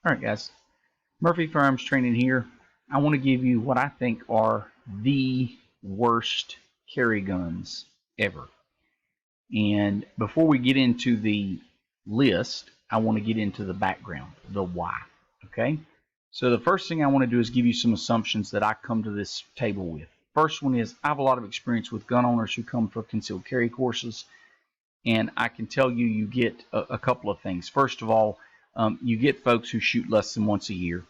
All right, guys. Murphy Firearms Training here. I want to give you what I think are the worst carry guns ever. And before we get into the list, I want to get into the background, the why. Okay? So the first thing I want to do is give you some assumptions that I come to this table with. First one is I have a lot of experience with gun owners who come for concealed carry courses, and I can tell you, you get a couple of things. First of all, you get folks who shoot less than once a year.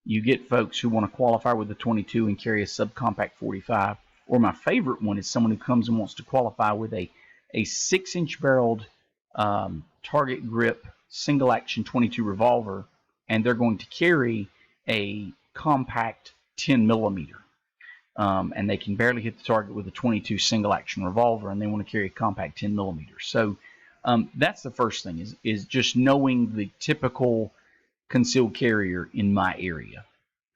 You get folks who want to qualify with a 22 and carry a subcompact 45. Or my favorite one is someone who comes and wants to qualify with a 6-inch barreled target grip single action 22 revolver, and they're going to carry a compact 10 millimeter. And they can barely hit the target with a 22 single action revolver, and they want to carry a compact 10 millimeter. So that's the first thing, is just knowing the typical concealed carrier in my area.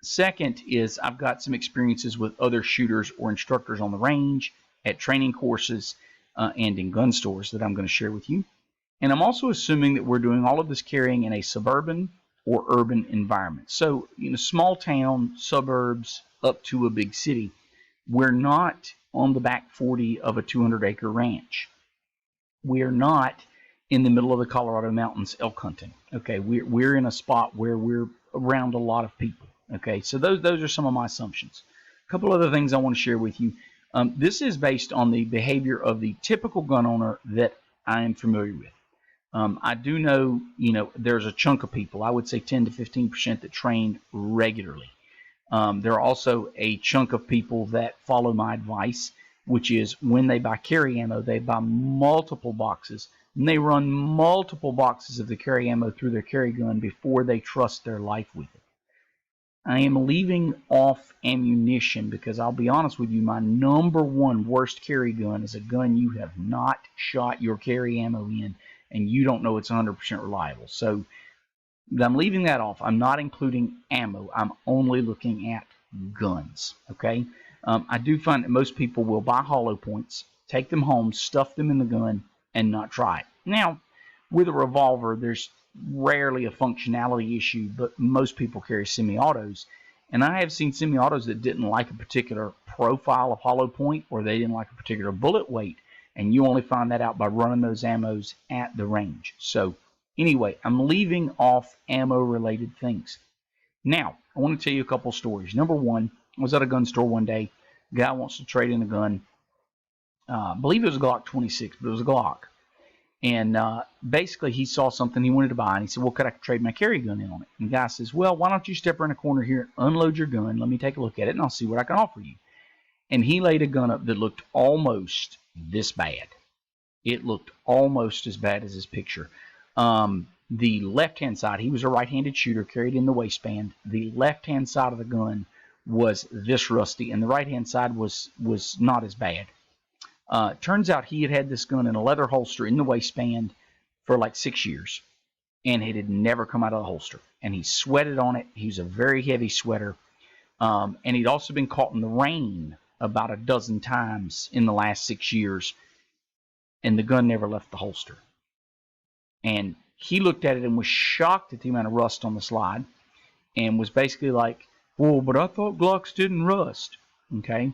Second is I've got some experiences with other shooters or instructors on the range, at training courses, and in gun stores that I'm going to share with you. And I'm also assuming that we're doing all of this carrying in a suburban or urban environment. So, small town, suburbs, up to a big city. We're not on the back 40 of a 200-acre ranch. We are not in the middle of the Colorado mountains elk hunting. Okay, we're in a spot where we're around a lot of people. Okay, so those are some of my assumptions. A couple other things I want to share with you. This is based on the behavior of the typical gun owner that I am familiar with. I do know, there's a chunk of people, I would say 10 to 15% that train regularly. There are also a chunk of people that follow my advice, which is when they buy carry ammo, they buy multiple boxes, and they run multiple boxes of the carry ammo through their carry gun before they trust their life with it. I am leaving off ammunition because I'll be honest with you, my number one worst carry gun is a gun you have not shot your carry ammo in, and you don't know it's 100% reliable. So I'm leaving that off. I'm not including ammo. I'm only looking at guns. Okay. I do find that most people will buy hollow points, take them home, stuff them in the gun, and not try it. Now, with a revolver, there's rarely a functionality issue, but most people carry semi-autos. And I have seen semi-autos that didn't like a particular profile of hollow point, or they didn't like a particular bullet weight, and you only find that out by running those ammos at the range. So anyway, I'm leaving off ammo-related things. Now, I want to tell you a couple stories. Number one, I was at a gun store one day. Guy wants to trade in a gun. I believe it was a Glock 26, but it was a Glock. And basically, he saw something he wanted to buy, and he said, well, could I trade my carry gun in on it? And the guy says, well, why don't you step around the corner here, unload your gun, let me take a look at it, and I'll see what I can offer you. And he laid a gun up that looked almost this bad. It looked almost as bad as his picture. The left-hand side, he was a right-handed shooter, carried in the waistband. The left-hand side of the gun was this rusty, and the right-hand side was not as bad. Turns out he had had this gun in a leather holster in the waistband for like 6 years, and it had never come out of the holster. And he sweated on it. He was a very heavy sweater. And he'd also been caught in the rain about a dozen times in the last 6 years, and the gun never left the holster. And he looked at it and was shocked at the amount of rust on the slide, and was basically like, well, but I thought Glocks didn't rust. Okay.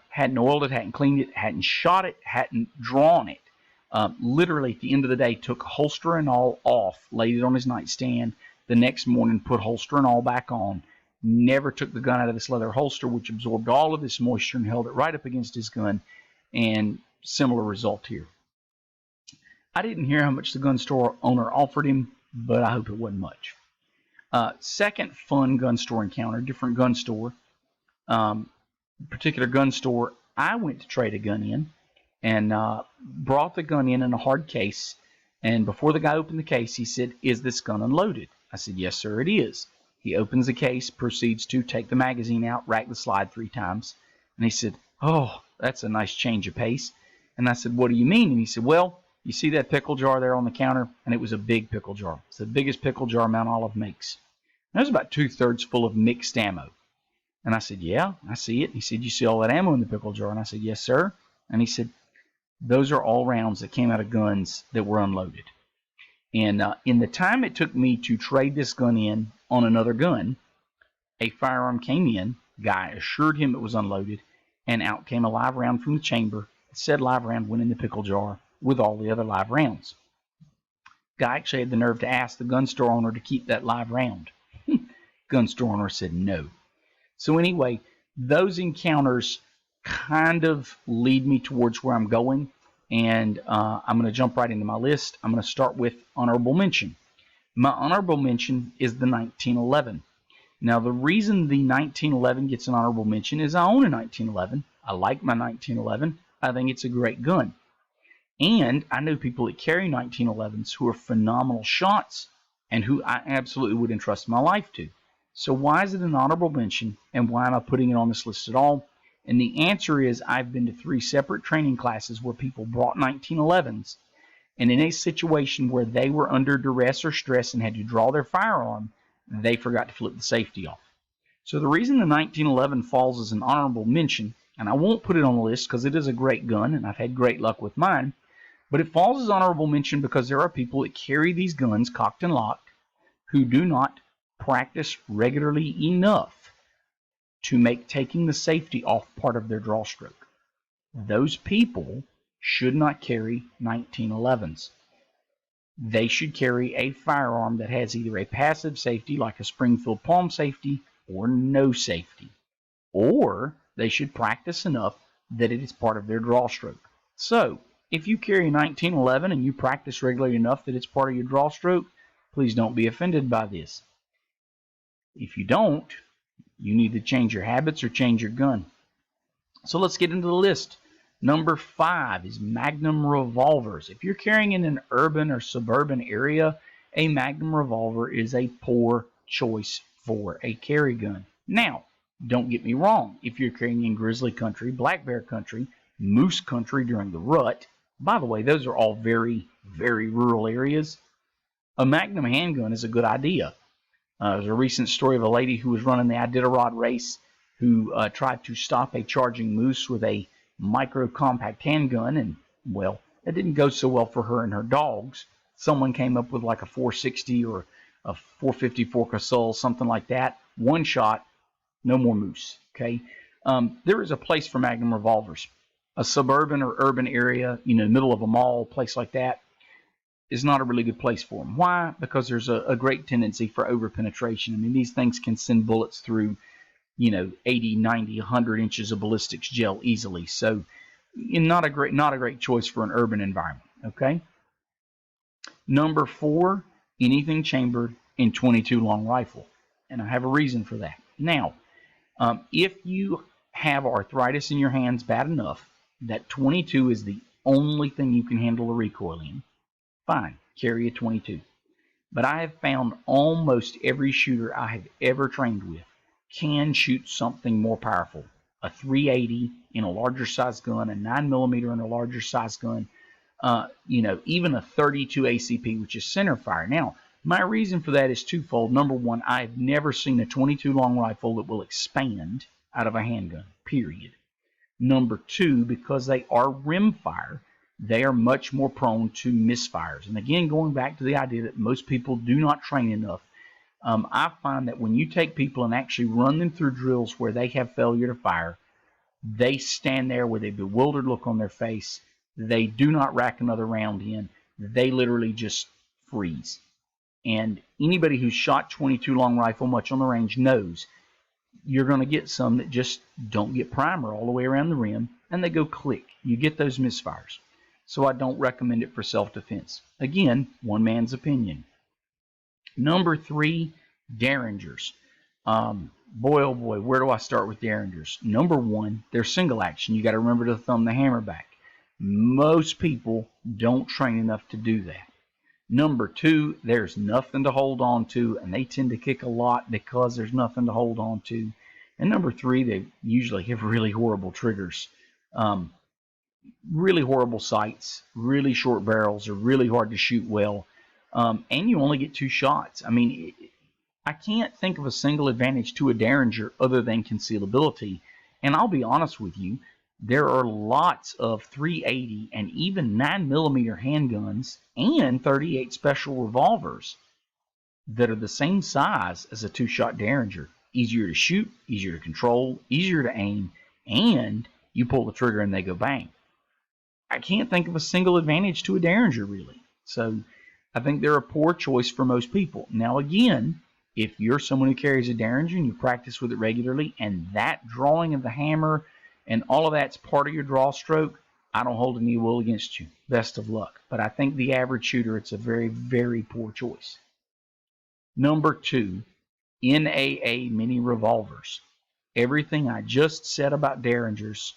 Hadn't oiled it, hadn't cleaned it, hadn't shot it, hadn't drawn it. Literally, at the end of the day, took holster and all off, laid it on his nightstand. The next morning, put holster and all back on. Never took the gun out of this leather holster, which absorbed all of this moisture and held it right up against his gun. And similar result here. I didn't hear how much the gun store owner offered him, but I hope it wasn't much. Second fun gun store encounter, different gun store. Particular gun store I went to trade a gun in, and brought the gun in a hard case. And before the guy opened the case, he said, is this gun unloaded? I said, yes, sir, it is. He opens the case, proceeds to take the magazine out, rack the slide 3 times. And he said, oh, that's a nice change of pace. And I said, what do you mean? And he said, well, you see that pickle jar there on the counter? And it was a big pickle jar. It's the biggest pickle jar Mount Olive makes. And it was about 2/3 full of mixed ammo. And I said, yeah, I see it. And he said, you see all that ammo in the pickle jar? And I said, yes, sir. And he said, those are all rounds that came out of guns that were unloaded. And in the time it took me to trade this gun in on another gun, a firearm came in, guy assured him it was unloaded, and out came a live round from the chamber. Said live round went in the pickle jar with all the other live rounds. Guy actually had the nerve to ask the gun store owner to keep that live round. Gun store owner said no. So anyway, those encounters kind of lead me towards where I'm going, and I'm going to jump right into my list. I'm going to start with honorable mention. My honorable mention is the 1911. Now, the reason the 1911 gets an honorable mention is I own a 1911. I like my 1911. I think it's a great gun. And I know people that carry 1911s who are phenomenal shots and who I absolutely would entrust my life to. So why is it an honorable mention, and why am I putting it on this list at all? And the answer is I've been to 3 separate training classes where people brought 1911s, and in a situation where they were under duress or stress and had to draw their firearm, they forgot to flip the safety off. So the reason the 1911 falls as an honorable mention, and I won't put it on the list because it is a great gun and I've had great luck with mine, but it falls as honorable mention because there are people that carry these guns cocked and locked who do not practice regularly enough to make taking the safety off part of their draw stroke. Those people should not carry 1911s. They should carry a firearm that has either a passive safety like a Springfield palm safety or no safety. Or they should practice enough that it is part of their draw stroke. So, if you carry a 1911 and you practice regularly enough that it's part of your draw stroke, please don't be offended by this. If you don't, you need to change your habits or change your gun. So let's get into the list. Number 5 is Magnum revolvers. If you're carrying in an urban or suburban area, a Magnum revolver is a poor choice for a carry gun. Now, don't get me wrong. If you're carrying in grizzly country, black bear country, moose country during the rut, by the way, those are all very, very rural areas, a Magnum handgun is a good idea. There's a recent story of a lady who was running the Iditarod race who tried to stop a charging moose with a micro compact handgun, and well, it didn't go so well for her and her dogs. Someone came up with like a 460 or a 454 Casull, something like that. One shot, no more moose. Okay, there is a place for Magnum revolvers. A suburban or urban area, middle of a mall, place like that, is not a really good place for them. Why? Because there's a great tendency for over-penetration. I mean, these things can send bullets through 80, 90, 100 inches of ballistics gel easily. So not a great choice for an urban environment. Okay. Number 4, anything chambered in .22 long rifle. And I have a reason for that. Now, if you have arthritis in your hands bad enough that .22 is the only thing you can handle the recoil in, fine, carry a .22. But I have found almost every shooter I have ever trained with can shoot something more powerful. A .380 in a larger size gun, a 9mm in a larger size gun, even a .32 ACP, which is center fire. Now, my reason for that is twofold. Number one, I've never seen a .22 long rifle that will expand out of a handgun, period. Number 2, because they are rimfire, they are much more prone to misfires. And again, going back to the idea that most people do not train enough, I find that when you take people and actually run them through drills where they have failure to fire, they stand there with a bewildered look on their face. They do not rack another round in. They literally just freeze. And anybody who's shot .22 long rifle much on the range knows you're going to get some that just don't get primer all the way around the rim, and they go click. You get those misfires. So I don't recommend it for self-defense. Again, one man's opinion. Number 3, Derringers. Boy, oh boy, where do I start with Derringers? Number 1, they're single action. You got to remember to thumb the hammer back. Most people don't train enough to do that. Number 2, there's nothing to hold on to, and they tend to kick a lot because there's nothing to hold on to. And number 3, they usually have really horrible triggers. Really horrible sights, really short barrels, are really hard to shoot well, and you only get 2 shots. I mean, I can't think of a single advantage to a Derringer other than concealability. And I'll be honest with you, There are lots of 380 and even 9mm handguns and 38 special revolvers that are the same size as a two-shot Derringer. Easier to shoot, easier to control, easier to aim, and you pull the trigger and they go bang. I can't think of a single advantage to a Derringer, really. So I think they're a poor choice for most people. Now, again, if you're someone who carries a Derringer and you practice with it regularly, and that drawing of the hammer and all of that's part of your draw stroke, I don't hold any will against you. Best of luck. But I think the average shooter, it's a very, very poor choice. Number 2, NAA mini revolvers. Everything I just said about Derringers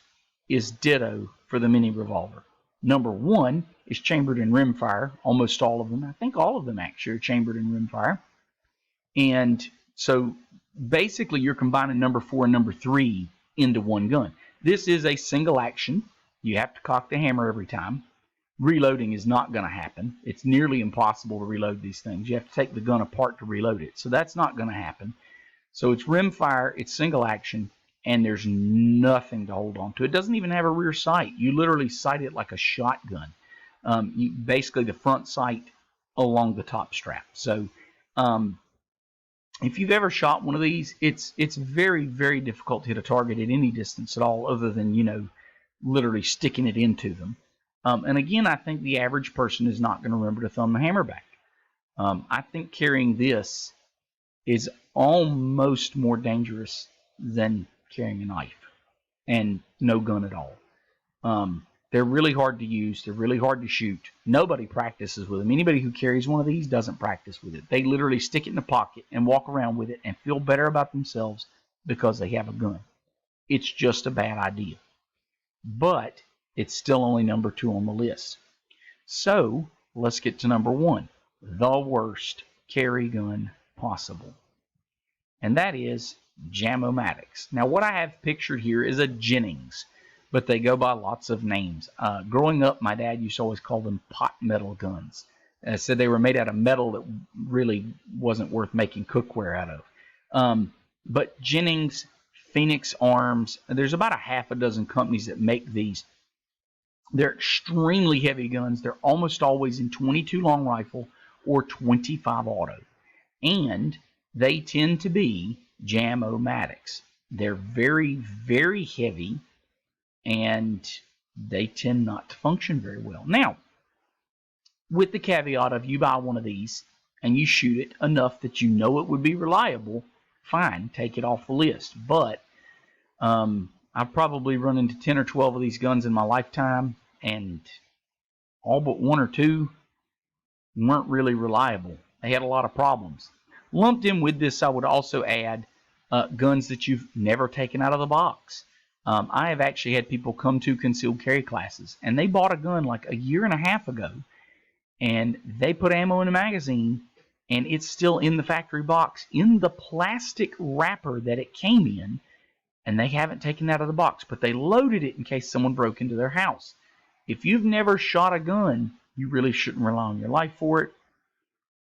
is ditto for the mini revolver. Number 1 is chambered in rimfire. Almost all of them. I think all of them actually are chambered in rimfire. And so basically you're combining number 4 and number 3 into one gun. This is a single action. You have to cock the hammer every time. Reloading is not going to happen. It's nearly impossible to reload these things. You have to take the gun apart to reload it. So that's not going to happen. So it's rimfire, it's single action, and there's nothing to hold on to. It doesn't even have a rear sight. You literally sight it like a shotgun. Basically the front sight along the top strap. So if you've ever shot one of these, it's very, very difficult to hit a target at any distance at all other than, literally sticking it into them. And again, I think the average person is not going to remember to thumb the hammer back. I think carrying this is almost more dangerous than carrying a knife and no gun at all. They're really hard to use. They're really hard to shoot. Nobody practices with them. Anybody who carries one of these doesn't practice with it. They literally stick it in the pocket and walk around with it and feel better about themselves because they have a gun. It's just a bad idea. But it's still only number 2 on the list. So let's get to number 1, the worst carry gun possible. And that is Jam-O-Matics. Now what I have pictured here is a Jennings, but they go by lots of names. Growing up, my dad used to always call them pot metal guns. Said they were made out of metal that really wasn't worth making cookware out of. But Jennings, Phoenix Arms, there's about a half a dozen companies that make these. They're extremely heavy guns. They're almost always in 22 long rifle or 25 auto. And they tend to be Jam-O-Matics. They're very, very heavy, and they tend not to function very well. Now, with the caveat of you buy one of these and you shoot it enough that you know it would be reliable, fine, take it off the list. But I've probably run into 10 or 12 of these guns in my lifetime, and all but 1 or 2 weren't really reliable. They had a lot of problems. Lumped in with this, I would also add guns that you've never taken out of the box. I have actually had people come to concealed carry classes, and they bought a gun like a year and a half ago, and they put ammo in a magazine, and it's still in the factory box, in the plastic wrapper that it came in, and they haven't taken it out of the box, but they loaded it in case someone broke into their house. If you've never shot a gun, you really shouldn't rely on your life for it.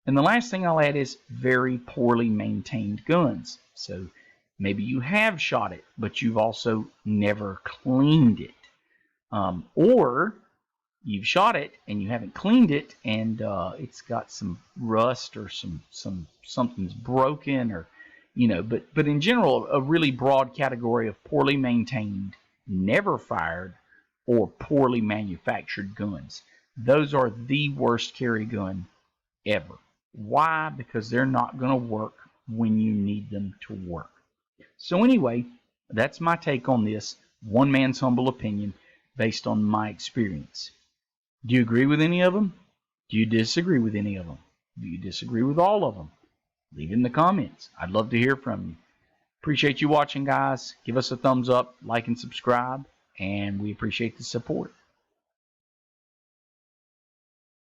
And the last thing I'll add is very poorly maintained guns. So maybe you have shot it, but you've also never cleaned it. Or you've shot it and you haven't cleaned it, and it's got some rust or something's broken, or but in general, a really broad category of poorly maintained, never fired, or poorly manufactured guns. Those are the worst carry gun ever. Why? Because they're not going to work when you need them to work. So anyway, that's my take on this. One man's humble opinion based on my experience. Do you agree with any of them? Do you disagree with any of them? Do you disagree with all of them? Leave it in the comments. I'd love to hear from you. Appreciate you watching, guys. Give us a thumbs up, like, and subscribe, and we appreciate the support.